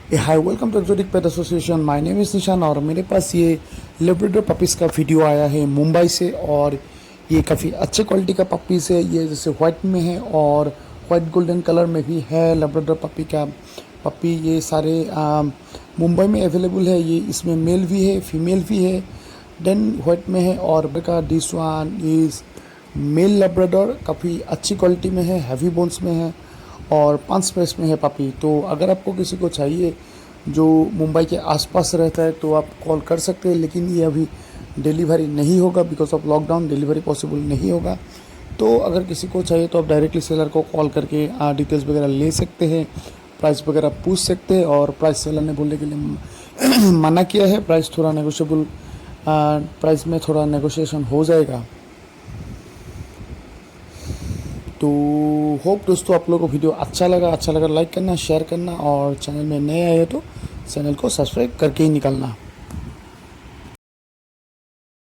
Hi welcome to exotic pet association. My name is Nishan और मेरे पास ये लेब्राडोर पपीज़ का वीडियो आया है मुंबई से। और ये काफ़ी अच्छे क्वालिटी का पपीज़ है। ये जैसे वाइट में है और वाइट गोल्डन कलर में भी है। लेब्राडोर पपी ये सारे मुंबई में अवेलेबल है। ये इसमें मेल भी है, फीमेल भी है। देन वाइट में है और का this one is male Labrador, काफ़ी अच्छी क्वालिटी में है, हैवी बोन्स में है और 5 स्पेस में है पपी। तो अगर आपको किसी को चाहिए जो मुंबई के आसपास रहता है तो आप कॉल कर सकते हैं, लेकिन ये अभी डिलीवरी नहीं होगा because of lockdown, delivery possible नहीं होगा। तो अगर किसी को चाहिए तो आप डायरेक्टली सेलर को कॉल करके डिटेल्स वगैरह ले सकते हैं, प्राइस वगैरह पूछ सकते हैं। और प्राइस सेलर ने बोलने के लिए मना किया है, प्राइस थोड़ा नेगोशिएबल, प्राइस में थोड़ा नेगोशिएशन हो जाएगा। तो होप दोस्तों आप लोगों को वीडियो अच्छा लगा लाइक करना, शेयर करना और चैनल में नए आए तो चैनल को सब्सक्राइब करके ही निकलना।